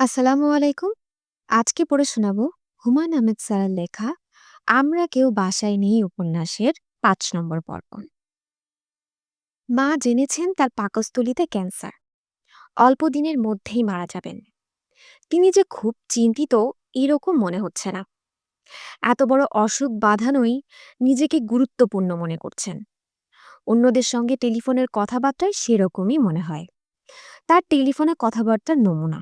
আসসালামু আলাইকুম। আজকে পড়ে শোনাবো হুমায়ুন আহমেদ স্যারের লেখা আমরা কেউ বাসায় নেই উপন্যাসের ৫ নম্বর পর্ব। মা জেনেছেন তার পাকস্থলীতে ক্যান্সার, অল্প দিনের মধ্যেই মারা যাবেন। তিনি যে খুব চিন্তিত এরকম মনে হচ্ছে না। এত বড় অসুখ বাঁধানোই নিজেকে গুরুত্বপূর্ণ মনে করছেন। অন্যদের সঙ্গে টেলিফোনের কথাবার্তায় সেরকমই মনে হয়। তার টেলিফোনে কথাবার্তার নমুনা।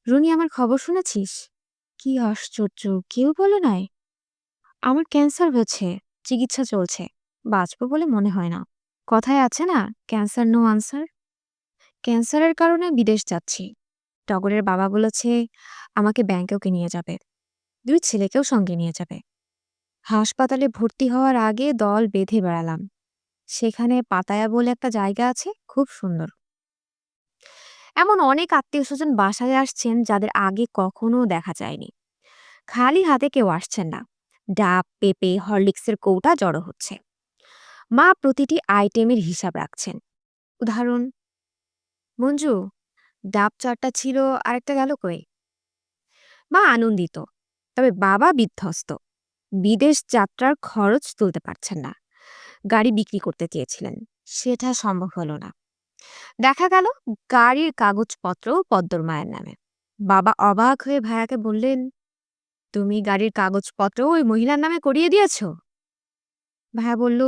রুনি, আমার খবর শুনেছিস? কি আশ্চর্য, কেউ বলে নাই। আমার ক্যান্সার হয়েছে, চিকিৎসা চলছে, বাঁচবো বলে মনে হয় না। কথায় আছে না, ক্যান্সার নো আনসার। ক্যান্সারের কারণে বিদেশ যাচ্ছি। টগরের বাবা বলেছে আমাকে ব্যাংককে নিয়ে যাবে, 2 ছেলেকেও সঙ্গে নিয়ে যাবে। হাসপাতালে ভর্তি হওয়ার আগে দল বেঁধে বেড়ালাম। সেখানে পাতায়া বলে একটা জায়গা আছে, খুব সুন্দর। এমন অনেক আত্মীয় স্বজন বাসায় আসছেন যাদের আগে কখনো দেখা যায়নি। খালি হাতে কেউ আসছেন না। ডাব, পেঁপে, হরলিক্সের কৌটা জড়ো হচ্ছে। মা প্রতিটি আইটেমের হিসাব রাখছেন। উদাহরণ, মঞ্জু, ডাব 4টা ছিল, আরেকটা গেল কই? মা আনন্দিত, তবে বাবা বিধ্বস্ত। বিদেশ যাত্রার খরচ তুলতে পারছেন না। গাড়ি বিক্রি করতে চেয়েছিলেন, সেটা সম্ভব হলো না। দেখা গেল গাড়ির কাগজপত্র পদ্মর মায়ের নামে। বাবা অবাক হয়ে ভাইয়াকে বললেন, তুমি গাড়ির কাগজপত্র ওই মহিলার নামে করিয়ে দিয়েছ? ভাইয়া বলল,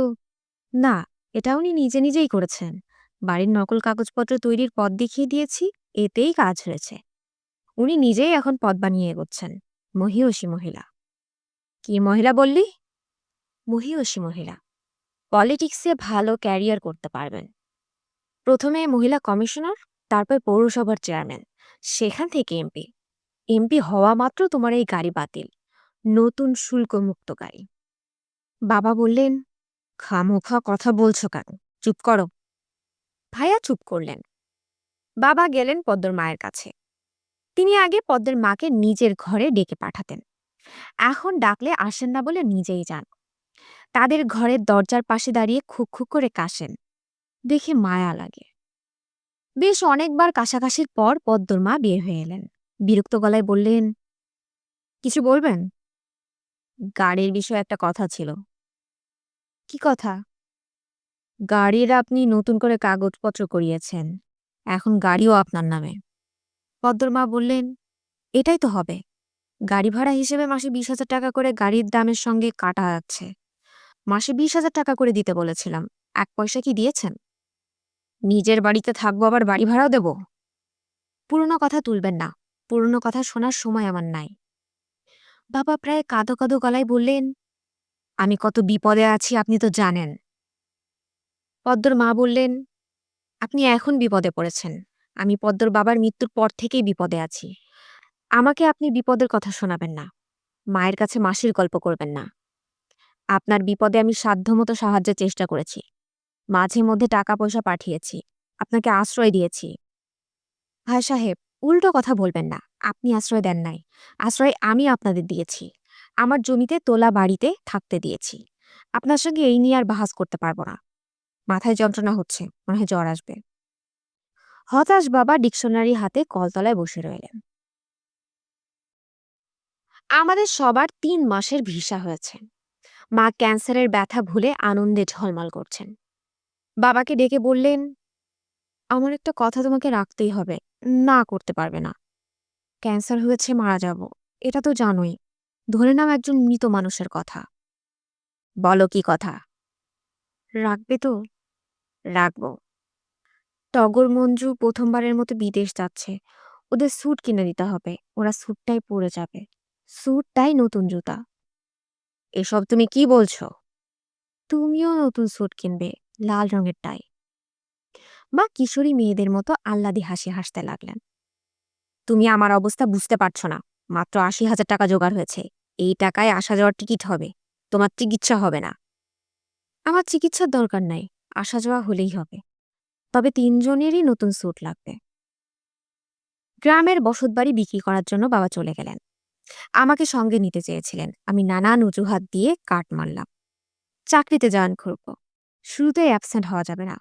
না, এটা উনি নিজে নিজেই করেছেন। বাড়ির নকল কাগজপত্র তৈরির পথ দেখিয়ে দিয়েছি, এতেই কাজ হয়েছে। উনি নিজেই এখন পথ বানিয়ে এগোচ্ছেন। মহিয়সী মহিলা। কি মহিলা বললি? মহিয়সী মহিলা। পলিটিক্সে ভালো ক্যারিয়ার করতে পারবেন। প্রথমে মহিলা কমিশনার, তারপর পৌরসভার চেয়ারম্যান, সেখান থেকে এমপি। এমপি হওয়া মাত্র তোমার এই গাড়ি বাতিল, নতুন শুল্কমুক্ত গাড়ি। বাবা বললেন, খামোখা কথা বলছো কেন, চুপ করো। ভাইয়া চুপ করলেন। বাবা গেলেন পদ্মর মায়ের কাছে। তিনি আগে পদ্মের মাকে নিজের ঘরে ডেকে পাঠাতেন। এখন ডাকলে আসেন না বলে নিজেই যান। তাদের ঘরের দরজার পাশে দাঁড়িয়ে খুক খুক করে কাশেন। দেখে মায়া লাগে। বেশ অনেকবার কাশাকাশির পর পদ্মর মা বের হয়ে এলেন। বিরক্ত গলায় বললেন, কিছু বলবেন? গাড়ির বিষয়ে একটা কথা ছিল। কি কথা? গাড়ির আপনি নতুন করে কাগজপত্র করিয়েছেন, এখন গাড়িও আপনার নামে। পদ্মর মা বললেন, এটাই তো হবে। গাড়ি ভাড়া হিসেবে মাসে 20,000 টাকা করে গাড়ির দামের সঙ্গে কাটা যাচ্ছে। মাসে 20,000 টাকা করে দিতে বলেছিলাম, 1 পয়সা কি দিয়েছেন? নিজের বাড়িতে থাকবো আবার বাড়ি ভাড়াও দেব? পুরনো কথা তুলবেন না, পুরনো কথা শোনার সময় আমার নাই। বাবা প্রায় কাঁদো কাঁদো গলায় বললেন, আমি কত বিপদে আছি আপনি তো জানেন। পদ্মর মা বললেন, আপনি এখন বিপদে পড়েছেন, আমি পদ্মর বাবার মৃত্যুর পর থেকেই বিপদে আছি। আমাকে আপনি বিপদের কথা শোনাবেন না, মায়ের কাছে মাসির গল্প করবেন না। আপনার বিপদে আমি সাধ্যমতো সাহায্যের চেষ্টা করেছি, মাঝে মধ্যে টাকা পয়সা পাঠিয়েছি, আপনাকে আশ্রয় দিয়েছি। ভাই সাহেব, উল্টো কথা বলবেন না। আপনি আশ্রয় দেন নাই, আশ্রয় আমি আপনাদের দিয়েছি। আমার জমিতে তোলা বাড়িতে থাকতে দিয়েছি। আপনার সঙ্গে এই নিয়ে আর বাহাস করতে পারবো না। মাথায় যন্ত্রণা হচ্ছে, মনে হয় জ্বর আসবে। হতাশ বাবা ডিকশনারি হাতে কলতলায় বসে রইলেন। আমাদের সবার 3 মাসের ভিসা হয়েছে। মা ক্যান্সারের ব্যথা ভুলে আনন্দে ঝলমল করছেন। বাবাকে ডেকে বললেন, আমার একটা কথা তোমাকে রাখতেই হবে। না করতে পারবে না। ক্যান্সার হয়েছে, মারা যাব, এটা তো জানোই। ধরে নাও একজন মৃত মানুষের কথা। বলো কি কথা? রাখবে তো? রাখবো। টগর মঞ্জু প্রথমবারের মতো বিদেশ যাচ্ছে। ওদের স্যুট কিনে দিতে হবে, ওরা স্যুটটাই পরে যাবে। স্যুটটাই নতুন জুতা। এসব তুমি কি বলছো? তুমিও নতুন স্যুট কিনবে, লাল রঙের টাই। মা কিশোরী মেয়েদের মতো আহ্লাদে হাসি হাসতে লাগলেন। তুমি আমার অবস্থা বুঝতে পারছো না। মাত্র 80,000 টাকা জোগাড় হয়েছে। এই টাকায় আসা যাওয়ার টিকিট হবে, তোমার চিকিৎসা হবে না। আমার চিকিৎসার দরকার নাই, আসা যাওয়া হলেই হবে। তবে 3 জনেরই নতুন স্যুট লাগবে। গ্রামের বসতবাড়ি বিক্রি করার জন্য বাবা চলে গেলেন। আমাকে সঙ্গে নিতে চেয়েছিলেন, আমি নানান অজুহাত দিয়ে কাট মারলাম। চাকরিতে জয়েন করব, শুরুতেই অ্যাবসেন্ট হওয়া যাবে না।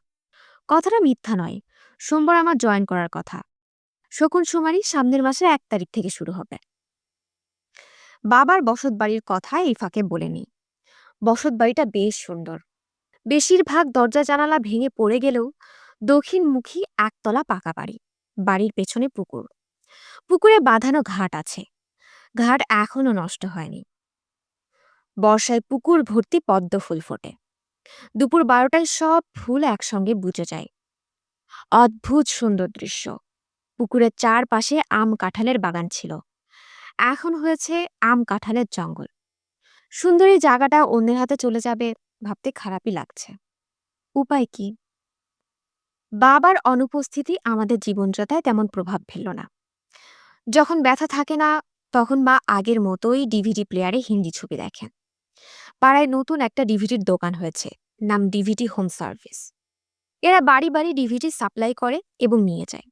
কথাটা মিথ্যা নয়। সোমবার আমার জয়েন করার কথা। শকুন শুমারি সামনের মাসের 1 তারিখ থেকে শুরু হবে। বাবার বসত বাড়ির কথা এই ফাঁকে বলে নি। বসত বাড়িটা বেশ সুন্দর। বেশিরভাগ দরজা জানালা ভেঙে পড়ে গেলেও দক্ষিণমুখী একতলা পাকা বাড়ি। বাড়ির পেছনে পুকুর। পুকুরে বাঁধানো ঘাট আছে। ঘাট এখনো নষ্ট হয়নি। বর্ষায় পুকুর ভর্তি পদ্ম ফুল ফোটে। দুপুর 12টায় সব ফুল একসঙ্গে বুঝে যায়। অদ্ভুত সুন্দর দৃশ্য। পুকুরের চারপাশে আম কাঁঠালের বাগান ছিল, এখন হয়েছে আম কাঁঠালের জঙ্গল। সুন্দরী জায়গাটা অন্যের হাতে চলে যাবে ভাবতে খারাপই লাগছে। উপায় কি? বাবার অনুপস্থিতি আমাদের জীবনযাত্রায় তেমন প্রভাব ফেলল না। যখন ব্যথা থাকে না, তখন মা আগের মতোই ডিভিডি প্লেয়ারে হিন্দি ছবি দেখেন। পাড়ায় নতুন একটা ডিভিডির দোকান হয়েছে, নাম ডিভিডি হোম সার্ভিস। এরা বাড়ি বাড়ি ডিভিডি সাপ্লাই করে এবং নিয়ে যায়।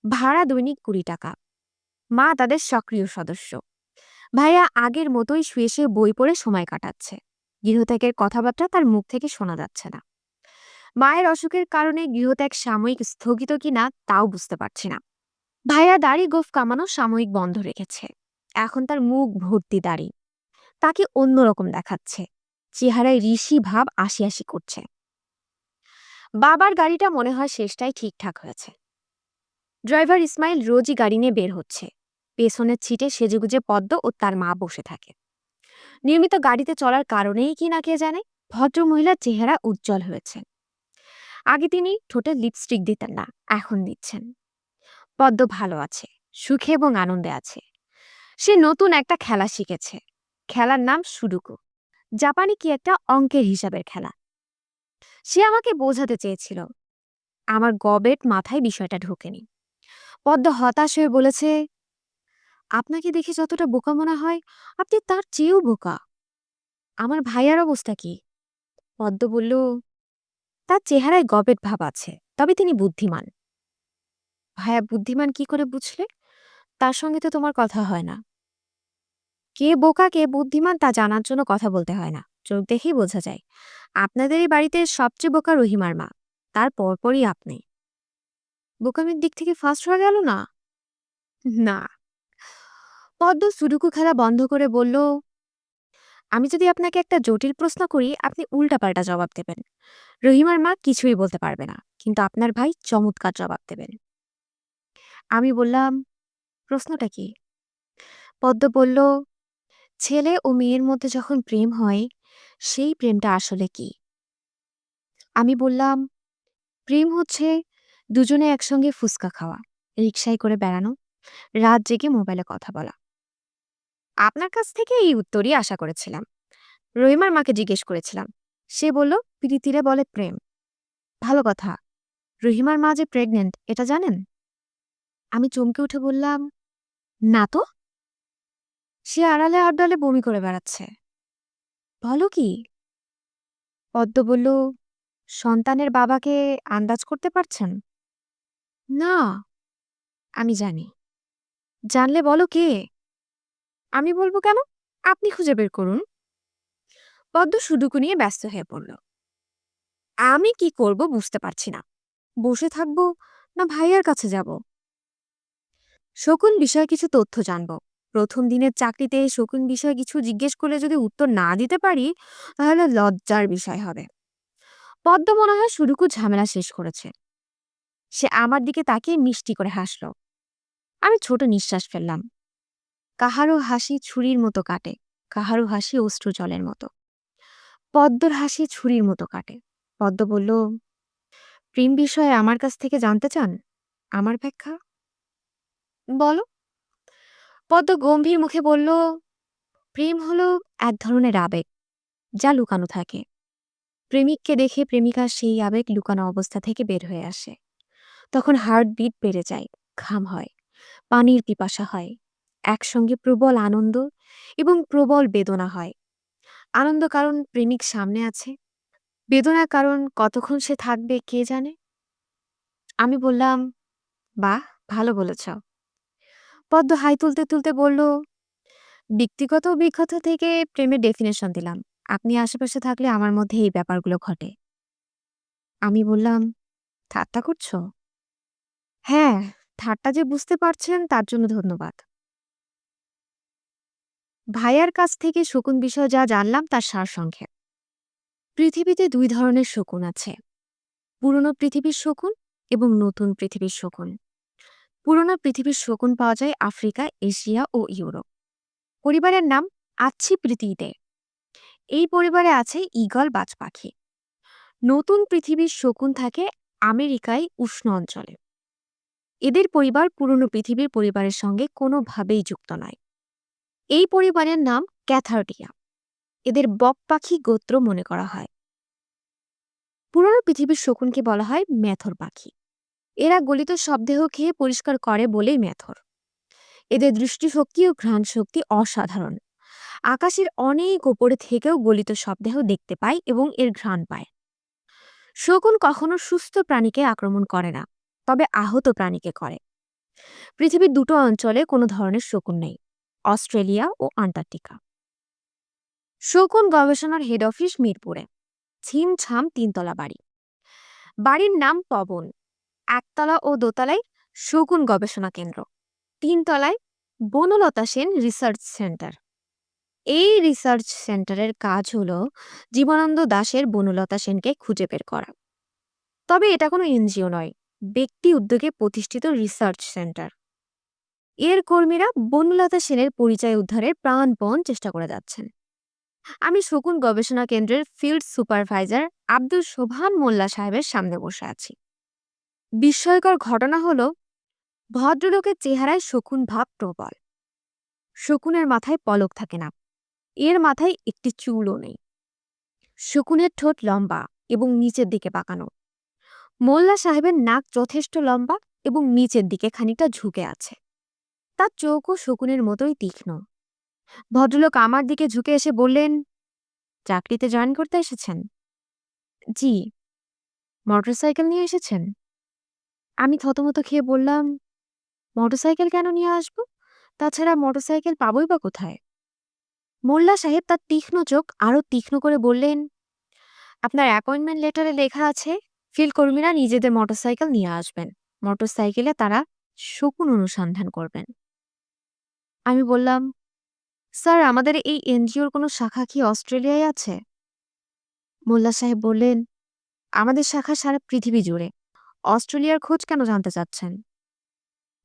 ভাড়া দৈনিক 20 টাকা। মা তাদের সক্রিয় সদস্য। ভাইয়া আগের মতোই শুয়ে শুয়ে বই পড়ে সময় কাটাচ্ছে। গৃহত্যাগের কথাবার্তা তার মুখ থেকে শোনা যাচ্ছে না। মায়ের অসুখের কারণে গৃহত্যাগ সাময়িক স্থগিত কিনা তাও বুঝতে পারছি না। ভাইয়া দাড়ি গোঁফ কামানো সাময়িক বন্ধ রেখেছে। এখন তার মুখ ভর্তি দাড়ি। তাকে অন্যরকম দেখাচ্ছে। চেহারায় ঋষি ভাব আসি আসি করছে। বাবার গাড়িটা মনে হয় শেষটাই ঠিকঠাক হয়েছে। ড্রাইভার ইসমাইল রোজই গাড়ি নিয়ে বের হচ্ছে। পেছনের ছিটে সেজেগুজে পদ্ম ও তার মা বসে থাকে। নিয়মিত গাড়িতে চলার কারণেই কি না কে জানে, ভদ্রমহিলার চেহারা উজ্জ্বল হয়েছে। আগে তিনি ঠোঁটে লিপস্টিক দিতেন না, এখন দিচ্ছেন। পদ্ম ভালো আছে, সুখে এবং আনন্দে আছে। সে নতুন একটা খেলা শিখেছে। খেলার নাম সুডুকু। জাপানি কি একটা অঙ্কের হিসাবের খেলা। সে আমাকে বোঝাতে চেয়েছিল। আমার গবেট মাথায় বিষয়টা ঢোকেনি। পদ্ম হতাশ হয়ে বলেছে, আপনাকে দেখে যতটা বোকা মনে হয়, আপনি তার চেয়েও বোকা। আমার ভাইয়ার অবস্থা কি? পদ্ম বলল, তার চেহারায় গবেট ভাব আছে, তবে তিনি বুদ্ধিমান। ভাইয়া বুদ্ধিমান কি করে বুঝলে? তার সঙ্গে তো তোমার কথা হয় না। কে বোকা কে বুদ্ধিমান তা জানার জন্য কথা বলতে হয় না, চোখ দেখেই বোঝা যায়। আপনাদের এই বাড়িতে সবচেয়ে বোকা রহিমার মা, তার পরপরই আপনি। বোকামির দিক থেকে ফার্স্ট হয়ে গেল না? না। পদ্ম সুডুকু খেলা বন্ধ করে বলল, আমি যদি আপনাকে একটা জটিল প্রশ্ন করি, আপনি উল্টাপাল্টা জবাব দেবেন। রহিমার মা কিছুই বলতে পারবে না, কিন্তু আপনার ভাই চমৎকার জবাব দেবেন। আমি বললাম, প্রশ্নটা কি? পদ্ম বলল, ছেলে ও মেয়ের মধ্যে যখন প্রেম হয়, সেই প্রেমটা আসলে কি? আমি বললাম, প্রেম হচ্ছে দুজনে একসঙ্গে ফুচকা খাওয়া, রিকশায় করে বেড়ানো, রাত জেগে মোবাইলে কথা বলা। আপনার কাছ থেকে এই উত্তরই আশা করেছিলাম। রহিমার মাকে জিজ্ঞেস করেছিলাম। সে বলল, প্রীতিরে বলে প্রেম। ভালো কথা। রহিমার মা যে প্রেগনেন্ট এটা জানেন? আমি চমকে উঠে বললাম, না তো। সে আড়ালে আড়ালে বমি করে বেড়াচ্ছে। বলো কি? পদ্ম বলল, সন্তানের বাবাকে আন্দাজ করতে পারছেন? না। আমি জানি। জানলে বলো কে? আমি বলবো কেন? আপনি খুঁজে বের করুন। পদ্ম সুডুকু নিয়ে ব্যস্ত হয়ে পড়ল। আমি কি করব বুঝতে পারছি না। বসে থাকবো না ভাইয়ার কাছে যাব? শকুন বিষয়ে কিছু তথ্য জানব। প্রথম দিনের চাকরিতে শকুন বিষয়ে কিছু জিজ্ঞেস করলে যদি উত্তর না দিতে পারি, তাহলে লজ্জার বিষয় হবে। পদ্ম মনে হয় সুডুকু ঝামেলা শেষ করেছে। সে আমার দিকে তাকিয়ে মিষ্টি করে হাসল। আমি ছোট নিঃশ্বাস ফেললাম। কাহারও হাসি ছুরির মতো কাটে, কাহারও হাসি অশ্রু জলের মতো। পদ্মর হাসি ছুরির মতো কাটে। পদ্ম বলল, প্রেম বিষয়ে আমার কাছ থেকে জানতে চান? আমার ব্যাখ্যা? বলো। পদ্ম গম্ভীর মুখে বলল, প্রেম হলো এক ধরনের আবেগ, যা লুকানো থাকে। প্রেমিককে দেখে প্রেমিকার সেই আবেগ লুকানো অবস্থা থেকে বের হয়ে আসে। তখন হার্টবিট বেড়ে যায়, ঘাম হয়, পানির পিপাসা হয়। একসঙ্গে প্রবল আনন্দ এবং প্রবল বেদনা হয়। আনন্দ কারণ প্রেমিক সামনে আছে, বেদনার কারণ কতক্ষণ সে থাকবে কে জানে। আমি বললাম, বাহ, ভালো বলেছ। পদ্ম হাই তুলতে তুলতে বলল, ব্যক্তিগত অভিজ্ঞতা থেকে প্রেমের ডেফিনেশন দিলাম। আপনি আশেপাশে থাকলে আমার মধ্যে এই ব্যাপারগুলো ঘটে। আমি বললাম, ঠাট্টা করছো? হ্যাঁ, ঠাট্টা যে বুঝতে পারছেন তার জন্য ধন্যবাদ। ভাইয়ার কাছ থেকে শকুন বিষয়ে যা জানলাম তার সারসংক্ষেপ। পৃথিবীতে দুই ধরনের শকুন আছে: পুরনো পৃথিবীর শকুন এবং নতুন পৃথিবীর শকুন। পুরনো পৃথিবীর শকুন পাওয়া যায় আফ্রিকা, এশিয়া ও ইউরোপ। পরিবারের নাম আচ্ছিপ্রিতিতে। এই পরিবারে আছে ঈগল বাজ পাখি। নতুন পৃথিবীর শকুন থাকে আমেরিকায় উষ্ণ অঞ্চলে। এদের পরিবার পুরনো পৃথিবীর পরিবারের সঙ্গে কোনোভাবেই যুক্ত নয়। এই পরিবারের নাম ক্যাথার্ডিয়া। এদের বক পাখি গোত্র মনে করা হয়। পুরনো পৃথিবীর শকুনকে বলা হয় মেথর পাখি। এরা গলিত শবদেহ খেয়ে পরিষ্কার করে বলেই মেথর। এদের দৃষ্টিশক্তি ও ঘ্রাণ শক্তি অসাধারণ। আকাশের অনেক ওপরে থেকেও গলিত শবদেহ দেখতে পায় এবং এর ঘ্রাণ পায়। শকুন কখনো সুস্থ প্রাণীকে আক্রমণ করে না, তবে আহত প্রাণীকে করে। পৃথিবীর দুটো অঞ্চলে কোনো ধরনের শকুন নেই: অস্ট্রেলিয়া ও আন্টার্কটিকা। শকুন গবেষণার হেড অফিস মিরপুরে। ছিমছাম তিনতলা বাড়ি। বাড়ির নাম পবন। একতলা ও দোতলায় শকুন গবেষণা কেন্দ্র। তিনতলায় বনলতা সেন রিসার্চ সেন্টার। এই রিসার্চ সেন্টারের কাজ হলো জীবনানন্দ দাশের বনলতা সেনকে খুঁজে বের করা। তবে এটা কোনো এনজিও নয়, ব্যক্তি উদ্যোগে প্রতিষ্ঠিত রিসার্চ সেন্টার। এর কর্মীরা বনলতা সেনের পরিচয় উদ্ধারের প্রাণপণ চেষ্টা করে যাচ্ছেন। আমি শকুন গবেষণা কেন্দ্রের ফিল্ড সুপারভাইজার আব্দুল সোবহান মোল্লা সাহেবের সামনে বসে আছি। বিস্ময়কর ঘটনা হলো, ভদ্রলোকের চেহারায় শকুন ভাব প্রবল। শকুনের মাথায় পলক থাকে না, এর মাথায় একটি চুলও নেই। শকুনের ঠোঁট লম্বা এবং নিচের দিকে বাঁকানো। মোল্লা সাহেবের নাক যথেষ্ট লম্বা এবং নিচের দিকে খানিকটা ঝুঁকে আছে। তার চোখও শকুনের মতোই তীক্ষ্ণ। ভদ্রলোক আমার দিকে ঝুঁকে এসে বললেন, চাকরিতে জয়েন করতে এসেছেন? জি। মোটরসাইকেল নিয়ে এসেছেন? আমি থতমত খেয়ে বললাম, মোটরসাইকেল কেন নিয়ে আসবো? তাছাড়া মোটরসাইকেল পাবই বা কোথায়? মোল্লা সাহেব তার তীক্ষ্ণ চোখ আরো তীক্ষ্ণ করে বললেন, আপনার অ্যাপয়েন্টমেন্ট লেটারে লেখা আছে ফিল্ড কর্মীরা নিজেদের মোটরসাইকেল নিয়ে আসবেন। মোটরসাইকেলে তারা শকুন অনুসন্ধান করবেন। আমি বললাম, স্যার, আমাদের এই এনজিওর কোনো শাখা কি অস্ট্রেলিয়ায় আছে? মোল্লা সাহেব বললেন, আমাদের শাখা সারা পৃথিবী জুড়ে। অস্ট্রেলিয়ার খোঁজ কেন জানতে চাচ্ছেন?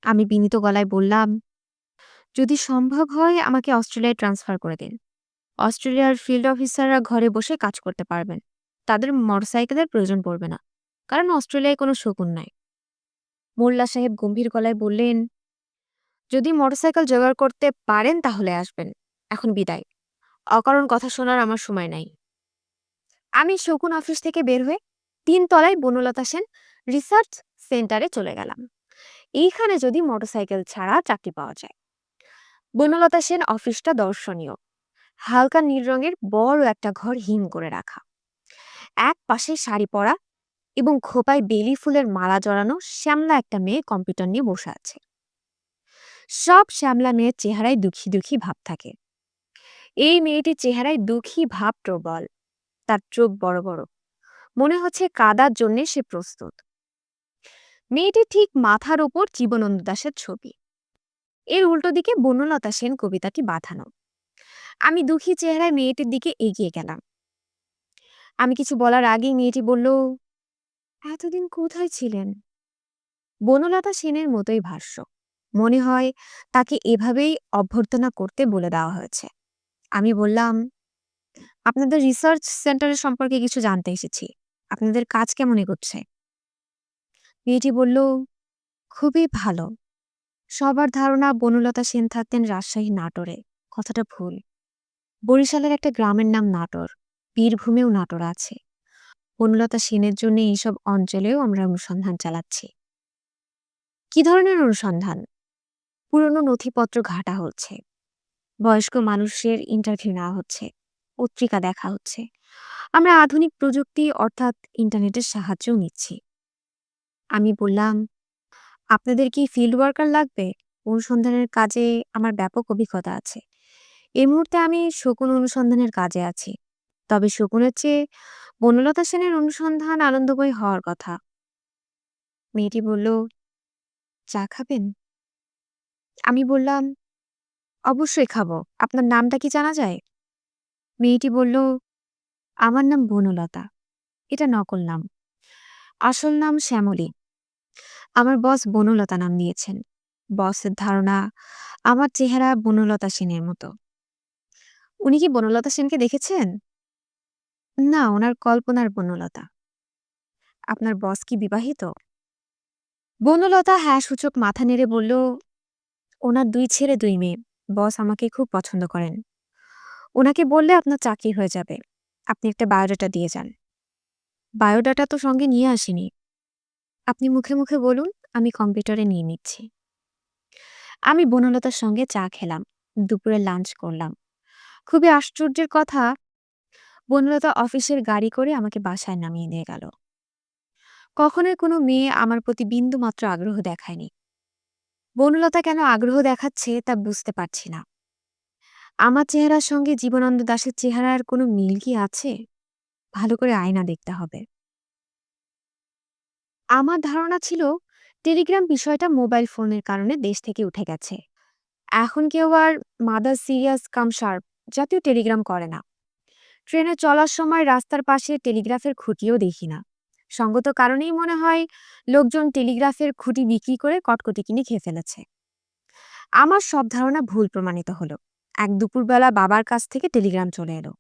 আমি বিনীত গলায় বললাম, যদি সম্ভব হয় আমাকে অস্ট্রেলিয়ায় ট্রান্সফার করে দিন। অস্ট্রেলিয়ার ফিল্ড অফিসাররা ঘরে বসে কাজ করতে পারবেন। তাদের মোটরসাইকেলের প্রয়োজন পড়বে না, কারণ অস্ট্রেলিয়ায় কোনো শকুন নাই। মোল্লা সাহেব গম্ভীর গলায় বললেন, যদি মোটরসাইকেল জোগাড় করতে পারেন তাহলে আসবেন। এখন বিদায়। অকারণ কথা শোনার আমার সময় নাই। আমি শকুন অফিস থেকে বের হয়ে ৩ তলায় বনলতা সেন রিসার্চ সেন্টারে চলে গেলাম। এইখানে যদি মোটরসাইকেল ছাড়া চাকরি পাওয়া যায়। বনলতা সেন অফিসটা দর্শনীয়। হালকা নীল রঙের বড় একটা ঘর হিম করে রাখা। এক পাশে শাড়ি পরা এবং খোপায় বেলি ফুলের মালা জড়ানো শ্যামলা একটা মেয়ে কম্পিউটার নিয়ে বসে আছে। সব শ্যামলা মেয়ের চেহারায় দুঃখী দুঃখী ভাব থাকে। এই মেয়েটির চেহারায় দুঃখী ভাব প্রবল। তার চোখ বড় বড়, মনে হচ্ছে কাদার জন্য সে প্রস্তুত। মেয়েটির ঠিক মাথার ওপর জীবনানন্দ দাশের ছবি। এর উল্টো দিকে বনলতা সেন কবিতাটি বাঁধানো। আমি দুঃখী চেহারায় মেয়েটির দিকে এগিয়ে গেলাম। আমি কিছু বলার আগেই মেয়েটি বলল, এতদিন কোথায় ছিলেন? বনলতা সেনের মতোই ভাষ্য। মনে হয় তাকে এভাবেই অভ্যর্থনা করতে বলে দেওয়া হয়েছে। আমি বললাম, আপনাদের রিসার্চ সেন্টারের সম্পর্কে কিছু জানতে এসেছি। আপনাদের কাজ কেমন এগোচ্ছে? মেয়েটি বলল, খুবই ভালো। সবার ধারণা বনলতা সেন থাকতেন রাজশাহী নাটোরে। কথাটা ভুল। বরিশালের একটা গ্রামের নাম নাটোর। বীরভূমেও নাটোর আছে। বনলতা সেনের জন্য এইসব অঞ্চলেও আমরা অনুসন্ধান চালাচ্ছি। কি ধরনের অনুসন্ধান? পুরনো নথিপত্র ঘাটা হচ্ছে, বয়স্ক মানুষের ইন্টারভিউ নেওয়া হচ্ছে, পত্রিকা দেখা হচ্ছে। আমরা আধুনিক প্রযুক্তি অর্থাৎ ইন্টারনেটের সাহায্যও নিচ্ছি। আমি বললাম, আপনাদের কি ফিল্ড ওয়ার্কার লাগবে? অনুসন্ধানের কাজে আমার ব্যাপক অভিজ্ঞতা আছে। এই মুহূর্তে আমি শকুন অনুসন্ধানের কাজে আছি। তবে শকুনের চেয়ে বনলতা সেনের অনুসন্ধান আনন্দময় হওয়ার কথা। মেয়েটি বলল, চা খাবেন? আমি বললাম, অবশ্যই খাবো। আপনার নামটা কি জানা যায়? মেয়েটি বলল, আমার নাম বনলতা। এটা নকল নাম। আসল নাম শ্যামলী। আমার বস বনলতা নাম দিয়েছেন। বসের ধারণা আমার চেহারা বনলতা সেনের মতো। উনি কি বনলতা সেনকে দেখেছেন? না, ওনার কল্পনার বনলতা। আপনার বস কি বিবাহিত? বনলতা হ্যাঁ সূচক মাথা নেড়ে বলল, ওনার ২ ছেলে ২ মেয়ে। বস আমাকে খুব পছন্দ করেন। ওনাকে বললে আপনার চাকরি হয়ে যাবে। আপনি একটা বায়োডাটা দিয়ে যান। বায়োডাটা তো সঙ্গে নিয়ে আসিনি। আপনি মুখে মুখে বলুন, আমি কম্পিউটারে নিয়ে নিচ্ছি। আমি বনলতার সঙ্গে চা খেলাম। দুপুরে লাঞ্চ করলাম। খুবই আশ্চর্যের কথা, বনলতা অফিসের গাড়ি করে আমাকে বাসায় নামিয়ে দিয়ে গেল। কখনোই কোনো মেয়ে আমার প্রতি বিন্দুমাত্র আগ্রহ দেখায়নি। বনলতা কেন আগ্রহ দেখাচ্ছে তা বুঝতে পারছি না। আমার চেহারার সঙ্গে জীবনানন্দ দাশের চেহারার কোনো মিল কি আছে? ভালো করে আয়না দেখতে হবে। আমার ধারণা ছিল টেলিগ্রাম বিষয়টা মোবাইল ফোনের কারণে দেশ থেকে উঠে গেছে। এখন কেউ আর মাদার সিরিয়াস কাম শার্প জাতীয় টেলিগ্রাম করে না। ট্রেনে চলার সময় রাস্তার পাশে টেলিগ্রাফের খুঁটিও দেখি না। সঙ্গত কারণেই মনে হয় লোকজন টেলিগ্রাফের খুঁটি বিক্রি করে কটকটি কিনে খেয়ে ফেলেছে। আমার সব ধারণা ভুল প্রমাণিত হলো। এক দুপুরবেলা বাবার কাছ থেকে টেলিগ্রাম চলে এলো।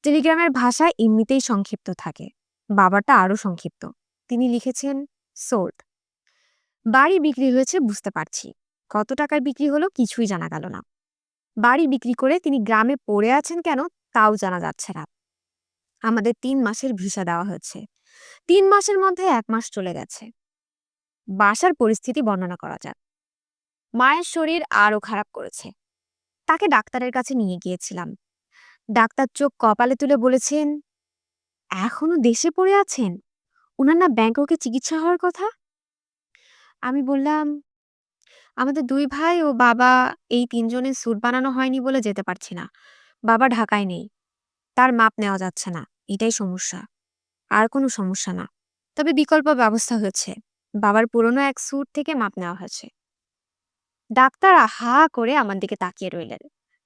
টেলিগ্রামের ভাষা এমনিতেই সংক্ষিপ্ত থাকে। বাবারটা আরও সংক্ষিপ্ত। তিনি লিখেছেন, সোল্ড। বাড়ি বিক্রি হয়েছে বুঝতে পারছি। কত টাকায় বিক্রি হলো কিছুই জানা গেল না। বাড়ি বিক্রি করে তিনি গ্রামে পড়ে আছেন কেন তাও জানা যাচ্ছে না। আমাদের ৩ মাসের ভিসা দেওয়া হয়েছে। ৩ মাসের মধ্যে ১ মাস চলে গেছে। বাসার পরিস্থিতি বর্ণনা করা যাক। মায়ের শরীর আরও খারাপ করেছে। তাকে ডাক্তারের কাছে নিয়ে গিয়েছিলাম। ডাক্তার চোখ কপালে তুলে বলেছেন, এখনো দেশে পড়ে আছেন? উনার না ব্যাংককে চিকিৎসা হওয়ার কথা? আমি বললাম, আমাদের ২ ভাই ও বাবা এই ৩ জনের স্যুট বানানো হয়নি বলে যেতে পারছি না। বাবা ঢাকায় নেই। তার মাপ নেওয়া যাচ্ছে না। এটাই সমস্যা। আর কোনো সমস্যা না। তবে বিকল্প ব্যবস্থা হয়েছে। বাবার পুরনো এক স্যুট থেকে মাপ নেওয়া হয়েছে। ডাক্তার হা করে আমার দিকে তাকিয়ে রইলেন।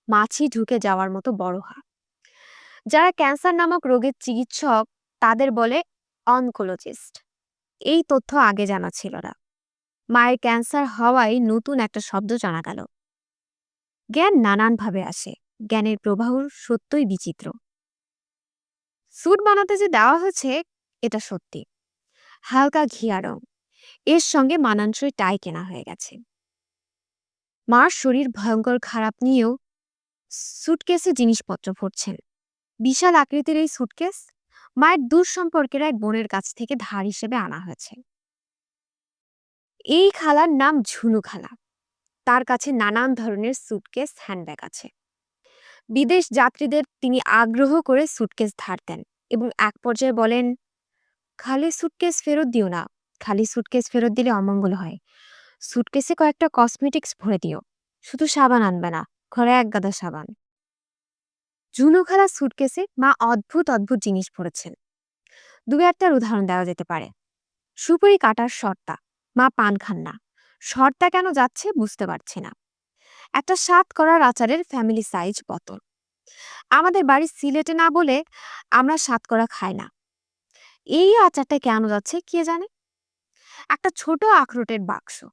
মাছি ঢুকে যাওয়ার মতো বড় হা। যারা ক্যান্সার নামক রোগের চিকিৎসক তাদের বলে অনকোলজিস্ট। এই তথ্য আগে জানা ছিল না। মায়ের ক্যান্সার হওয়ায় নতুন একটা শব্দ জানা গেল। জ্ঞান নানানভাবে আসে। জ্ঞানের প্রবাহ সত্যই বিচিত্র। স্যুট বানাতে যে দেওয়া হয়েছে এটা সত্যি। হালকা ঘিয়া রং। এর সঙ্গে মানানসই টাই কেনা হয়ে গেছে। মার শরীর ভয়ঙ্কর খারাপ নিয়েও সুটকেসে জিনিসপত্র ভরছেন। বিশাল আকৃতির এই সুটকেস মায়ের দূর সম্পর্কের এক বোনের কাছ থেকে ধার হিসেবে আনা হয়েছে। এই খালার নাম ঝুনু খালা। তার কাছে নানান ধরনের সুটকেস হ্যান্ডব্যাগ আছে। বিদেশ যাত্রীদের তিনি আগ্রহ করে সুটকেস ধার দেন এবং এক পর্যায়ে বলেন, খালি সুটকেস ফেরত দিও না। খালি সুটকেস ফেরত দিলে অমঙ্গল হয়। সুটকেসে কয়েকটা কসমেটিক্স ভরে দিও। শুধু সাবান আনবে না, ঘরে এক গাদা সাবান। ঝুনু খালার সুটকেসে মা অদ্ভুত অদ্ভুত জিনিস ভরেছেন। দু একটার উদাহরণ দেওয়া যেতে পারে। সুপুরি কাটার শর্তা। মা পান খান না। শর্তা কেন যাচ্ছে বুঝতে পারছি না। একটা স্বাদ করার আচারের ফ্যামিলি সাইজ বোতল। আমাদের বাড়ি সিলেটে না বলে আমরা সাতকরা খাই না। এই আচারটা কেন যাচ্ছে কে জানে। একটা ছোট আখরোটের বাক্স।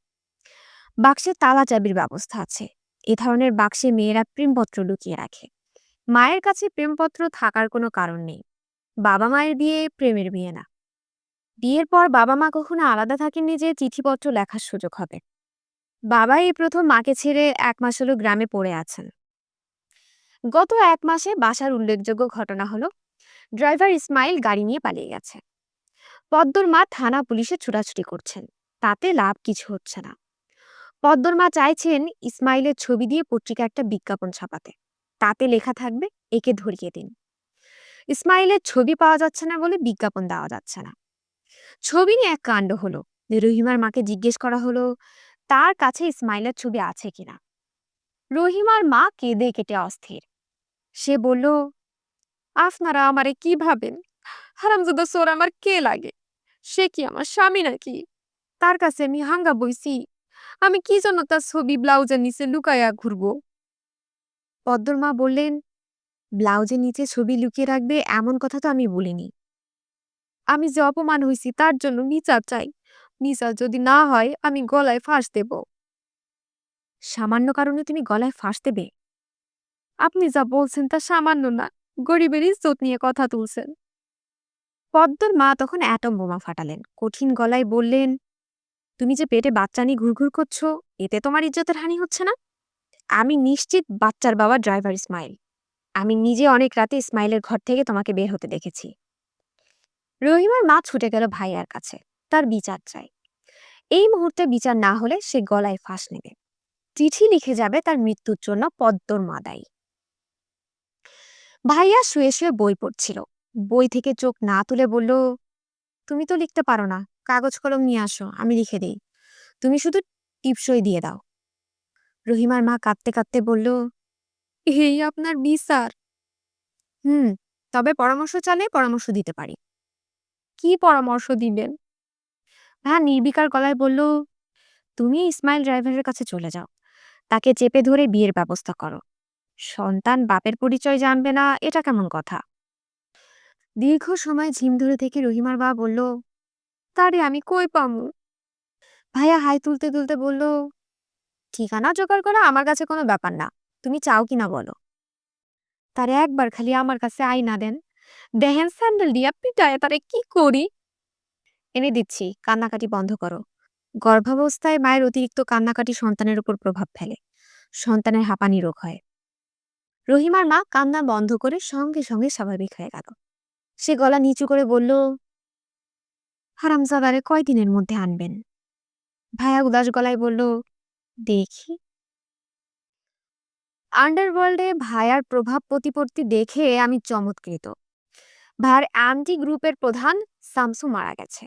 বাক্সে তালা চাবির ব্যবস্থা আছে। এ ধরনের বাক্সে মেয়েরা প্রেমপত্র লুকিয়ে রাখে। মায়ের কাছে প্রেমপত্র থাকার কোনো কারণ নেই। বাবা মায়ের বিয়ে প্রেমের বিয়ে না। বিয়ের পর বাবা মা কখনো আলাদা থাকেননি যে চিঠিপত্র লেখার সুযোগ হবে। বাবা এই প্রথম মাকে ছেড়ে ১ মাস হলো গ্রামে পড়ে আছেন। গত ১ মাসে বাসার উল্লেখযোগ্য ঘটনা হলো ড্রাইভার ইসমাইল গাড়ি নিয়ে পালিয়ে গেছে। পদ্মর মা থানা পুলিশে ছুটাছুটি করছেন। তাতে লাভ কিছু হচ্ছে না। পদ্মর মা চাইছেন ইসমাইলের ছবি দিয়ে পত্রিকা একটা বিজ্ঞাপন ছাপাতে। তাতে লেখা থাকবে, একে ধরিয়ে দিন। ইসমাইলের ছবি পাওয়া যাচ্ছে না বলে বিজ্ঞাপন দেওয়া যাচ্ছে না। ছবি নিয়ে এক কাণ্ড হলো। রহিমার মাকে জিজ্ঞেস করা হলো তার কাছে ইসমাইলের ছবি আছে কিনা। রহিমার মা কেঁদে কেটে অস্থির। সে বলল, আপনারা আমারে কি ভাবেন? হারামজাদা চোর আমার কে লাগে? সে কি আমার স্বামী নাকি? তার কাছে আমি হাঙ্গা বইছি? আমি কি জন্য তার ছবি ব্লাউজের নিচে লুকাইয়া ঘুরবো? পদ্মর মা বললেন, ব্লাউজের নিচে ছবি লুকিয়ে রাখবে এমন কথা তো আমি বলিনি। আমি যে অপমান হইছি তার জন্য বিচার চাই। বিচার যদি না হয় আমি গলায় ফাঁস দেব। সামান্য কারণে তুমি গলায় ফাঁস দেবে? আপনি যা বলছেন তা সামান্য না। গরিবের ইজ্জত নিয়ে কথা তুলছেন। পদ্মর মা তখন অ্যাটম বোমা ফাটালেন। কঠিন গলায় বললেন, তুমি যে পেটে বাচ্চা নিয়ে ঘুরঘুর করছো, এতে তোমার ইজ্জতের হানি হচ্ছে না? আমি নিশ্চিত বাচ্চার বাবা ড্রাইভার ইসমাইল। আমি নিজে অনেক রাতে ইসমাইলের ঘর থেকে তোমাকে বের হতে দেখেছি। রহিমার মা ছুটে গেল ভাইয়ার কাছে। তার বিচার চাই। এই মুহূর্তে বিচার না হলে সে গলায় ফাঁস নেবে। চিঠি লিখে যাবে তার মৃত্যুর জন্য পদ্মর মা দায়ী। ভাইয়া শুয়ে শুয়ে বই পড়ছিল। বই থেকে চোখ না তুলে বলল, তুমি তো লিখতে পারো না, কাগজ কলম নিয়ে আসো, আমি লিখে দিই। তুমি শুধু টিপসই দিয়ে দাও। রহিমার মা কাঁদতে কাঁদতে বলল, এই আপনার বিচার? হুম, তবে পরামর্শ চাইলে পরামর্শ দিতে পারি। কি পরামর্শ দিবেন? ভাইয়া নির্বিকার গলায় বলল, তুমি ইসমাইল ড্রাইভারের কাছে চলে যাও। তাকে চেপে ধরে বিয়ের ব্যবস্থা করো। সন্তান বাপের পরিচয় জানবে না, এটা কেমন কথা? দীর্ঘ সময় ঝিম ধরে থেকে রহিমার বাবা বলল, তারে আমি কই পামু? ভাইয়া হাই তুলতে তুলতে বলল, ঠিকানা জোগাড় করা আমার কাছে কোনো ব্যাপার না। তুমি চাও কিনা বলো। তারে একবার খালি আমার কাছে আইনা দেন, দেহেন স্যান্ডেল দিয়া পিটায় তারে কি করি। এনে দিচ্ছি, কান্নাকাটি বন্ধ করো। গর্ভাবস্থায় মায়ের অতিরিক্ত কান্নাকাটি সন্তানের উপর প্রভাব ফেলে। সন্তানের হাঁপানি রোগ হয়। রহিমার মা কান্না বন্ধ করে সঙ্গে সঙ্গে স্বাভাবিক হয়ে গেল। সে গলা নিচু করে বলল, হারামজাদারে কয়দিনের মধ্যে আনবেন? ভাইয়া উদাস গলায় বলল, দেখি। আন্ডারওয়ার্ল্ডে ভাইয়ার প্রভাব প্রতিপত্তি দেখে আমি চমৎকৃত। ভাইয়ার অ্যান্টি গ্রুপের প্রধান শামসু মারা গেছে।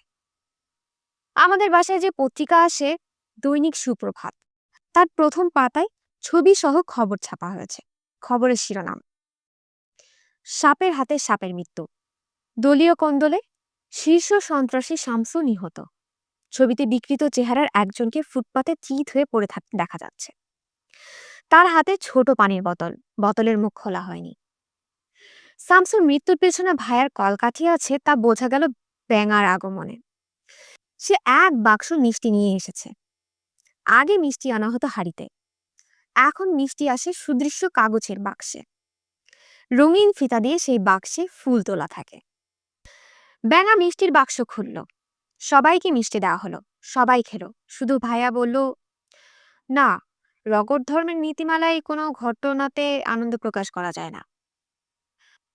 আমাদের বাসায় যে পত্রিকা আসে, দৈনিক সুপ্রভাত, তার প্রথম পাতায় ছবি সহ খবর ছাপা হয়েছে। খবরের শিরোনাম, সাপের হাতে সাপের মৃত্যু। দলীয় কোন্দলে শীর্ষ সন্ত্রাসী শামসু নিহত। ছবিতে বিকৃত চেহারার একজনকে ফুটপাতে চিত হয়ে পড়ে থাকতে দেখা যাচ্ছে। তার হাতে ছোট পানির বোতল, বোতলের মুখ খোলা হয়নি। শামসুর মৃত্যুর পেছনে ভাইয়ার কলকাঠি আছে তা বোঝা গেল ব্যাঙার আগমনে। সে এক বাক্স মিষ্টি নিয়ে এসেছে। আগে মিষ্টি আনা হতো হাড়িতে, এখন মিষ্টি আসে সুদৃশ্য কাগজের বাক্সে। রঙিন ফিতা দিয়ে সেই বাক্সে ফুল তোলা থাকে। ব্যাঙা মিষ্টির বাক্স খুলল। সবাইকে মিষ্টি দেওয়া হলো। সবাই খেলো, শুধু ভাইয়া বলল, না, রগর ধর্মের নীতিমালায় কোনো ঘটনাতে আনন্দ প্রকাশ করা যায় না।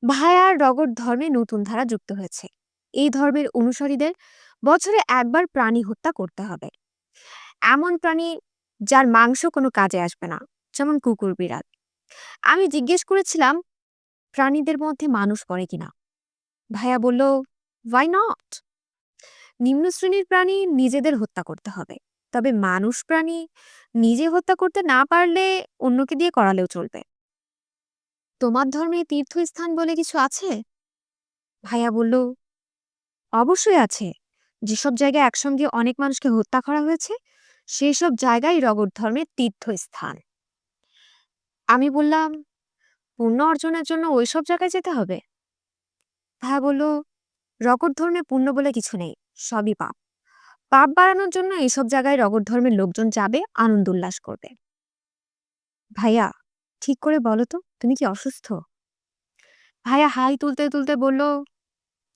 ভাইয়ার রগর ধর্মে নতুন ধারা যুক্ত হয়েছে। এই ধর্মের অনুসারীদের বছরে একবার প্রাণী হত্যা করতে হবে। এমন প্রাণী যার মাংস কোনো কাজে আসবে না, যেমন কুকুর বিড়াল। আমি জিজ্ঞেস করেছিলাম, প্রাণীদের মধ্যে মানুষ পড়ে কিনা। ভাইয়া বলল, ওয়াই নট? নিম্ন শ্রেণীর প্রাণী নিজেদের হত্যা করতে হবে, তবে মানুষ প্রাণী নিজে হত্যা করতে না পারলে অন্যকে দিয়ে করালেও চলবে। তোমার ধর্মে তীর্থস্থান বলে কিছু আছে? ভাইয়া বলল, অবশ্যই আছে। যেসব জায়গায় একসঙ্গে অনেক মানুষকে হত্যা করা হয়েছে সেই সব জায়গায় রগর ধর্মের তীর্থস্থান। আমি বললাম, পুণ্য অর্জনের জন্য ওইসব জায়গায় যেতে হবে? ভাইয়া বলল, রগর ধর্মে পুণ্য বলে কিছু নেই, সবই পাপ। পাপ বাড়ানোর জন্য এইসব জায়গায় রগর ধর্মের লোকজন যাবে, আনন্দ উল্লাস করবে। ভাইয়া, ঠিক করে বলো তো, তুমি কি অসুস্থ? ভাইয়া হাই তুলতে তুলতে বলল,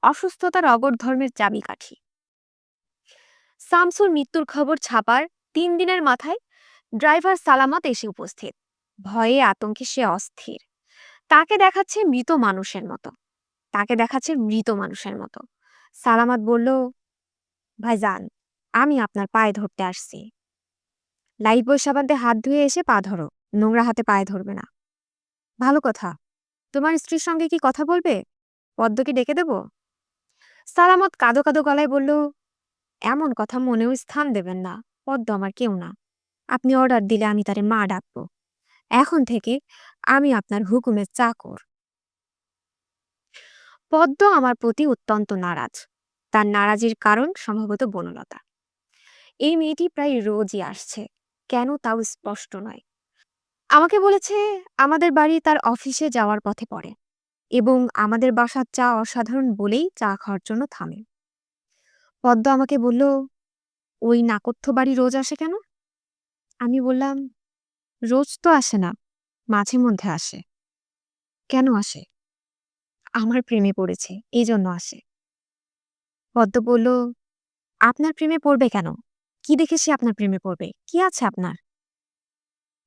অসুস্থতা রগর ধর্মের চাবিকাঠি। শামসুর মৃত্যুর খবর ছাপার 3 দিনের মাথায় ড্রাইভার সালামত এসে উপস্থিত। ভয়ে আতঙ্কে সে অস্থির। তাকে দেখাচ্ছে মৃত মানুষের মতো। সালামত বলল, ভাইজান, আমি আপনার পায়ে ধরতে আসছি। লাইফবয় সাবান দিয়ে হাত ধুয়ে এসে পা ধরো, নোংরা হাতে পায়ে ধরবে না। ভালো কথা। তোমার স্ত্রীর সঙ্গে কি কথা বলবে? পদ্মকে ডেকে দেব? সালামত কাঁদো কাঁদো গলায় বলল, এমন কথা মনেও স্থান দেবেন না। পদ্ম আমার কেউ না। আপনি অর্ডার দিলে আমি তারে মা ডাকবো। এখন থেকে আমি আপনার হুকুমের চাকর। পদ্ম আমার প্রতি অত্যন্ত নারাজ। তার নারাজির কারণ সম্ভবত বনলতা। এই মেয়েটি প্রায় রোজই আসছে। কেন তাও স্পষ্ট নয়। আমাকে বলেছে আমাদের বাড়ি তার অফিসে যাওয়ার পথে পড়ে এবং আমাদের বাসার চা অসাধারণ বলেই চা খাওয়ার জন্য থামে। পদ্ম আমাকে বলল, ওই নাকোর্থ বাড়ি রোজ আসে কেন? আমি বললাম, রোজ তো আসে না, মাঝে মধ্যে আসে। কেন আসে? আমার প্রেমে পড়েছে, এই জন্য আসে। পদ্ম বলল, আপনার প্রেমে পড়বে কেন? কি দেখে সে আপনার প্রেমে পড়বে? কি আছে আপনার?